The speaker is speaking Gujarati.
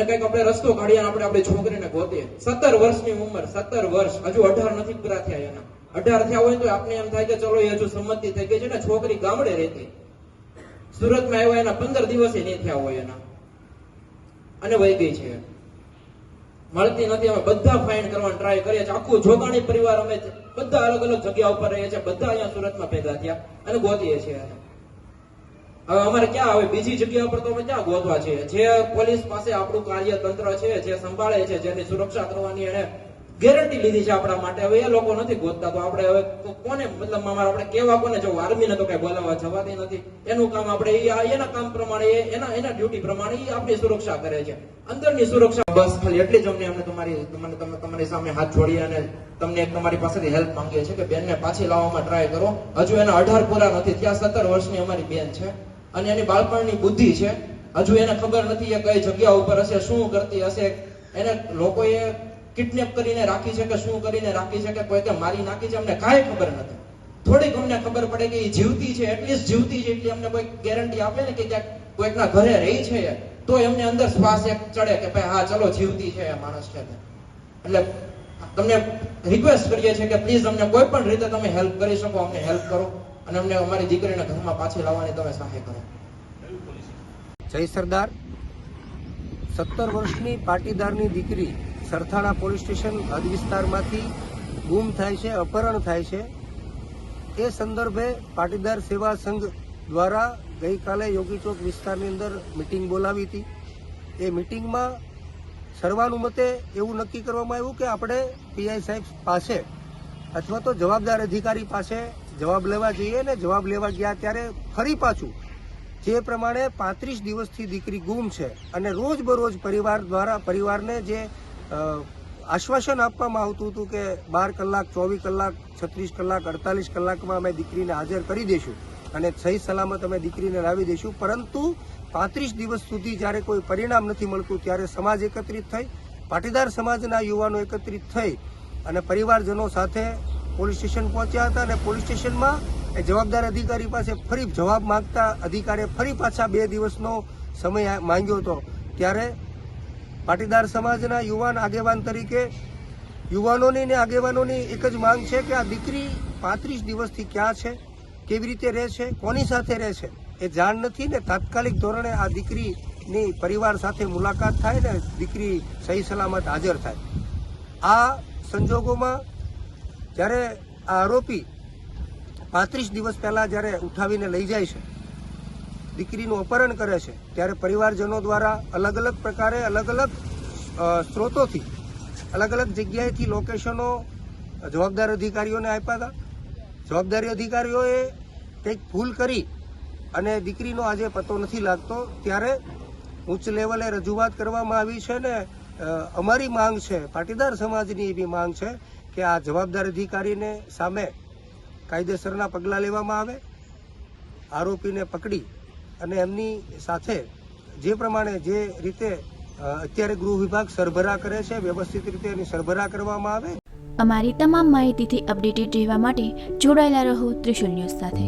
અને કઈક આપણે રસ્તો કાઢીએ અને આપણે આપણી છોકરીને ગોતીએ. 17 વર્ષની ઉંમર, 17 વર્ષ, હજુ 18 નથી પૂરા થયા એના. 18 થયા હોય તો આપણે એમ થાય કે ચલો એ હજુ સંમતિ થઈ ગઈ છે ને. છોકરી ગામડે રહેતી, સુરતમાં આવ્યા એના 15 દિવસે નહીં થયા હોય એના, અને વહી ગઈ છે, મળતી નથી. અમે બધા ફાઇન્ડ કરવાનો ટ્રાય કરીએ છીએ. આખું જોગાણી પરિવાર અમે બધા અલગ અલગ જગ્યા ઉપર રહીએ છીએ, બધા અહીંયા સુરતમાં ભેગા થયા અને ગોતીએ છીએ. હવે અમારે ક્યાં આવે બીજી જગ્યા ઉપર તો અમે ક્યાં ગોતવા છે? જે પોલીસ પાસે આપણું કાર્યતંત્ર છે, જે સંભાળે છે, જેની સુરક્ષા કરવાની એને ગેરંટી લીધી છે આપણા માટે, હવે એ લોકો નથી ગોતતા. તો આપણે હવે કોને, મતલબ આપણે કેવા કોને જવું? આર્મીને તો કઈ બોલાવવા જવાતી નથી. એનું કામ આપણે એના કામ પ્રમાણે, એના ડ્યુટી પ્રમાણે એ આપણી સુરક્ષા કરે છે, અંદરની સુરક્ષા. બસ ખાલી એટલી જ અમને તમારી સામે હાથ જોડી અને તમને એક તમારી પાસેથી હેલ્પ માંગીએ છીએ કે બેનને પાછી લાવવામાં ટ્રાય કરો. હજુ એના 18 પૂરા નથી થયા. 17 વર્ષની અમારી બેન છે અને એની બાળપણની બુદ્ધિ છે. હજુ એને ખબર નથી એ કઈ જગ્યા ઉપર હશે, શું કરતી હશે. એને લોકોએ કિડનેપ કરીને રાખી છે કે શું કરીને રાખી છે, કે કોઈ કે મારી નાખી છે, અમને કાંઈ ખબર નથી. થોડીક અમને ખબર પડે કે એ જીવતી છે, એટલીસ્ટ જીવતી છે એટલી અમને કોઈ ગેરંટી આપે ને કે ક્યાંક કોઈકના ઘરે રહી છે તો એમને અંદર શ્વાસ એક ચડે કે ભાઈ હા ચલો જીવતી છે એ માણસ છે. એટલે તમને રિક્વેસ્ટ કરીએ છીએ કે પ્લીઝ અમને કોઈ પણ રીતે તમે હેલ્પ કરી શકો, અમને હેલ્પ કરો અને અમને અમારી દીકરીને ઘરમાં પાછી લાવવાની તમે સહાય કરો. જય સરદાર. 17 વર્ષની પાટીદારની દીકરી સરથાણા પોલીસ સ્ટેશન હદ વિસ્તારમાંથી ગુમ થાય છે, અપહરણ થાય છે. એ સંદર્ભે પાટીદાર સેવા સંઘ દ્વારા ગઈકાલે યોગી ચોક વિસ્તારની અંદર મિટિંગ બોલાવી હતી. એ મિટિંગમાં સર્વાનુમતે એવું નક્કી કરવામાં આવ્યું કે આપણે પીઆઈ સાહેબ પાસે અથવા તો જવાબદાર અધિકારી પાસે જવાબ લેવા જઈએ. ને જવાબ લેવા ગયા ત્યારે ફરી પાછું જે પ્રમાણે 35 દિવસથી દીકરી ગુમ છે અને રોજબરોજ પરિવાર દ્વારા પરિવારને જે આશ્વાસન આપવામાં આવતું હતું કે 12 કલાક, 24 કલાક, 36 કલાક, 48 કલાકમાં અમે દીકરીને હાજર કરી દઈશું અને સહી સલામત અમે દીકરીને લાવી દઈશું, પરંતુ 35 દિવસ સુધી જ્યારે કોઈ પરિણામ નથી મળતું ત્યારે સમાજ એકત્રિત થઈ, પાટીદાર સમાજના યુવાનો એકત્રિત થઈ અને પરિવારજનો સાથે પોલીસ સ્ટેશન પહોંચ્યા હતા. અને પોલીસ સ્ટેશનમાં એ જવાબદાર અધિકારી પાસે ફરી જવાબ માંગતા અધિકારીએ ફરી પાછા 2 દિવસનો સમય માંગ્યો હતો. ત્યારે પાટીદાર સમાજના યુવાન આગેવાન તરીકે યુવાનોની ને આગેવાનોની એક જ માંગ છે કે આ દીકરી 35 દિવસથી ક્યાં છે, કેવી રીતે રહે છે, કોની સાથે રહે છે એ જાણ નથી ને તાત્કાલિક ધોરણે આ દીકરીની પરિવાર સાથે મુલાકાત થાય ને દીકરી સહી સલામત હાજર થાય. આ સંજોગોમાં જ્યારે આ આરોપી 35 દિવસ પહેલા જ્યારે ઉઠાવીને લઈ જાય છે, દીકરીનું અપહરણ કરે છે, ત્યારે પરિવારજનો દ્વારા અલગ અલગ પ્રકારે અલગ અલગ સ્ત્રોતોથી અલગ અલગ જગ્યાએથી લોકેશનો જવાબદાર અધિકારીઓને આપ્યા હતા. જવાબદારી અધિકારીઓએ કંઈક ભૂલ કરી અને દીકરીનો આજે પતો નથી લાગતો. ત્યારે ઉચ્ચ લેવલે રજૂઆત કરવામાં આવી છે ને અમારી માંગ છે, પાટીદાર સમાજની એવી માંગ છે કે આ જવાબદાર અધિકારીને સામે કાયદેસરના પગલાં લેવામાં આવે, આરોપીને પકડી અને એમની સાથે જે પ્રમાણે જે રીતે અત્યારે ગૃહ વિભાગ સરભરા કરે છે વ્યવસ્થિત રીતે એની સરભરા કરવામાં આવે. અમારી તમામ માહિતીથી અપડેટેડ રહેવા માટે જોડાયેલા રહો ત્રિશુલ ન્યૂઝ સાથે.